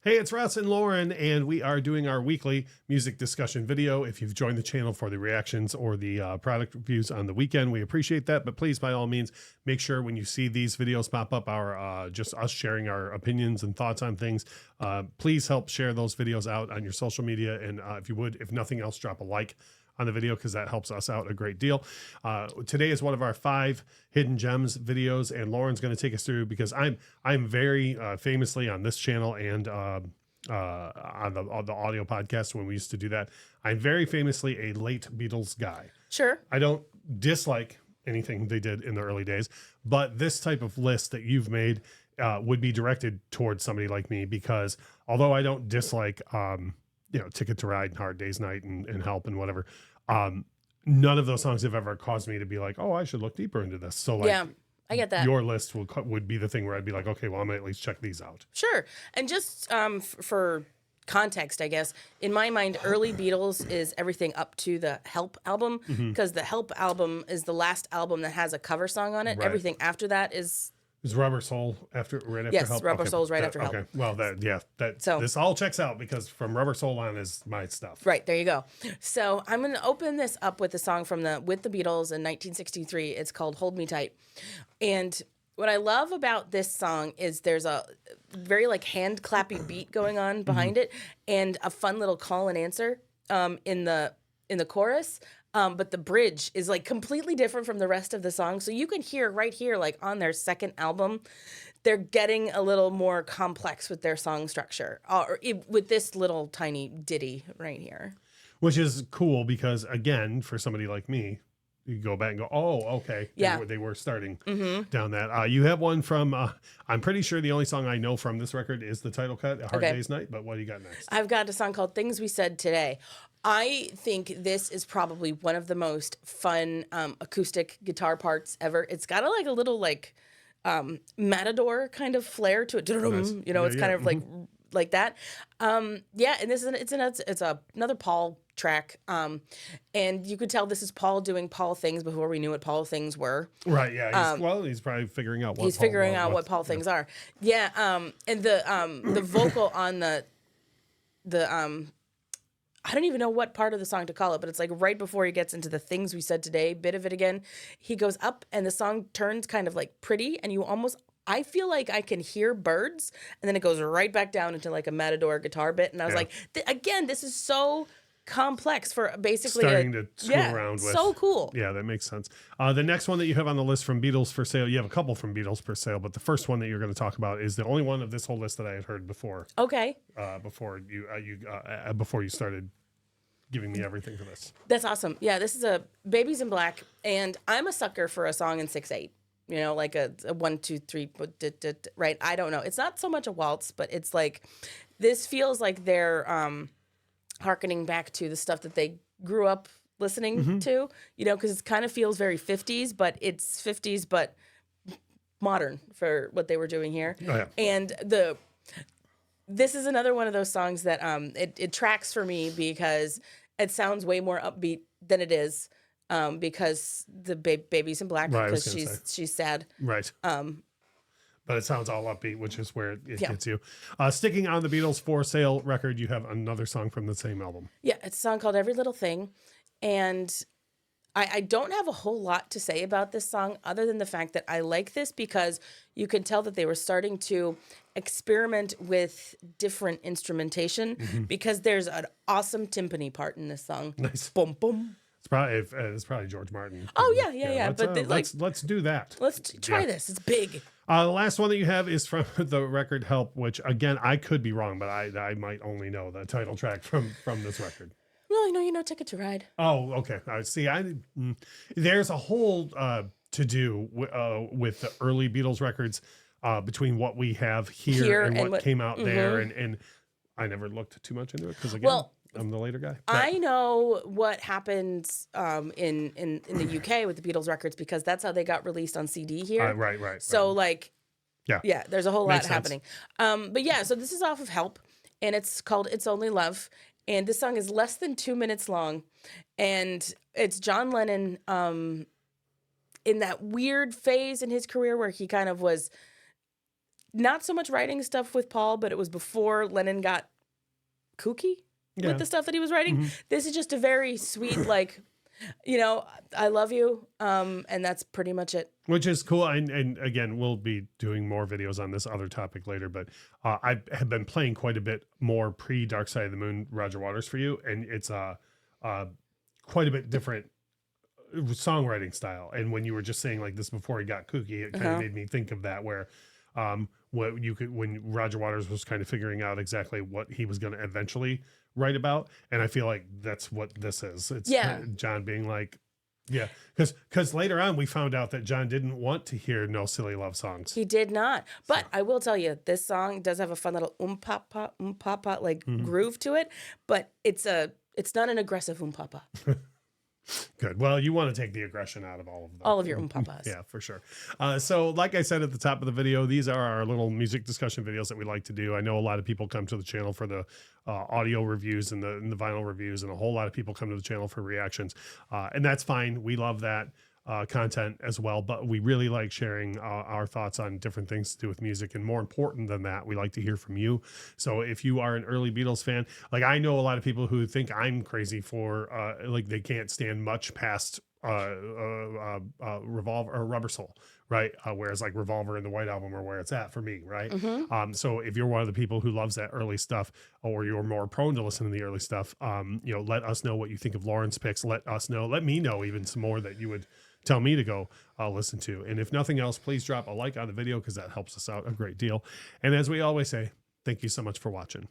Hey, it's Russ and Lauren, and we are doing our weekly music discussion video. If you've joined the channel for the reactions or the product reviews on the weekend, we appreciate that. But please, by all means, make sure when you see these videos pop up, our just us sharing our opinions and thoughts on things, please help share those videos out on your social media. And if you would, if nothing else, drop a like on the video because that helps us out a great deal. Today is one of our 5 hidden gems videos, and Lauren's going to take us through because I'm very famously on this channel and on the audio podcast when we used to do that. I'm very famously a late Beatles guy. Sure. I don't dislike anything they did in the early days, but this type of list that you've made would be directed towards somebody like me because although I don't dislike Ticket to Ride and Hard Day's Night and Help and whatever. None of those songs have ever caused me to be like, oh, I should look deeper into this. So like, yeah, I get that. Your list would be the thing where I'd be like, okay, well, I'm gonna at least check these out. Sure. And just for context, I guess, in my mind, early Beatles is everything up to the Help album because the Help album is the last album that has a cover song on it. Right. Everything after that is Rubber Soul right after yes, Help? Rubber Okay. Soul's right after Help. Okay, well, this all checks out because from Rubber Soul on is my stuff. Right, there you go. So I'm going to open this up with a song with the Beatles in 1963. It's called Hold Me Tight. And what I love about this song is there's a very like hand clappy beat going on behind it and a fun little call and answer in the chorus. But the bridge is like completely different from the rest of the song. So you can hear right here, like on their second album, they're getting a little more complex with their song structure with this little tiny ditty right here. Which is cool because, again, for somebody like me, you go back and go, oh, okay. Yeah. They were starting down that. You have one from, I'm pretty sure the only song I know from this record is the title cut, Hard Day's Night, but what do you got next? I've got a song called Things We Said Today. I think this is probably one of the most fun acoustic guitar parts ever. It's got a little Matador kind of flair to it. Nice. It's kind of like that. And this is it's another Paul track. And you could tell this is Paul doing Paul things before we knew what Paul things were. Right. Yeah. He's probably figuring out what Paul things are. Yeah. And the vocal on the I don't even know what part of the song to call it, but it's like right before he gets into the Things We Said Today bit of it again, he goes up and the song turns kind of like pretty and I feel like I can hear birds and then it goes right back down into like a Matador guitar bit. And I was like, again, this is so complex for basically starting to screw around with. So cool. Yeah, that makes sense. The next one that you have on the list from Beatles for Sale, you have a couple from Beatles for Sale, but the first one that you're going to talk about is the only one of this whole list that I had heard before. Okay. Before you started giving me everything for this. That's awesome. Yeah, this is a Babies in Black, and I'm a sucker for a song in 6/8. Like a 1, 2, 3, right? I don't know. It's not so much a waltz, but it's like this feels like they're hearkening back to the stuff that they grew up listening to, because it kind of feels very 50s, but it's 50s, but modern for what they were doing here. Oh, yeah. And this is another one of those songs that it tracks for me because it sounds way more upbeat than it is because the Baby's in Black, right, because she's sad. Right. But it sounds all upbeat, which is where it gets you. Sticking on the Beatles for Sale record, you have another song from the same album. Yeah, it's a song called Every Little Thing. And I don't have a whole lot to say about this song other than the fact that I like this because you can tell that they were starting to experiment with different instrumentation because there's an awesome timpani part in this song. Nice. Boom, boom. It's probably George Martin. Oh, yeah. Let's do that. Let's try this. It's big. The last one that you have is from the record Help, which, again, I could be wrong, but I might only know the title track from this record. Well, you know Ticket to Ride. Oh, okay. See, there's a whole to-do with the early Beatles records between what we have here and what came out there, and I never looked too much into it because, again, I'm the later guy. I know what happened in the UK with the Beatles records because that's how they got released on CD here. Right. So, yeah, there's a whole Makes lot happening. But yeah, so this is off of Help, and it's called It's Only Love. And this song is less than 2 minutes long. And it's John Lennon in that weird phase in his career where he kind of was not so much writing stuff with Paul, but it was before Lennon got kooky with the stuff that he was writing. This is just a very sweet, like, you know, I love you. And that's pretty much it. Which is cool. And again, we'll be doing more videos on this other topic later, but I have been playing quite a bit more pre Dark Side of the Moon Roger Waters for you. And it's quite a bit different songwriting style. And when you were just saying like this before he got kooky, it kind of made me think of that, where when Roger Waters was kind of figuring out exactly what he was going to eventually write about. And I feel like that's what this is. It's John being like, because later on we found out that John didn't want to hear No Silly Love Songs. He did not. But I will tell you, this song does have a fun little papa like groove to it, but it's not an aggressive papa. Good. Well, you want to take the aggression out of all of them. All of your papas. Yeah, for sure. So like I said at the top of the video, these are our little music discussion videos that we like to do. I know a lot of people come to the channel for the audio reviews and the vinyl reviews, and a whole lot of people come to the channel for reactions. And that's fine. We love that content as well, but we really like sharing our thoughts on different things to do with music. And more important than that, we like to hear from you. So if you are an early Beatles fan, like I know a lot of people who think I'm crazy for like they can't stand much past Revolver or Rubber Soul, right? Whereas like Revolver and the White Album are where it's at for me, right? So if you're one of the people who loves that early stuff, or you're more prone to listen to the early stuff, you know, let us know what you think of Lauren's picks. Let me know even some more that you would tell me to go listen to. And if nothing else, please drop a like on the video because that helps us out a great deal. And as we always say, thank you so much for watching.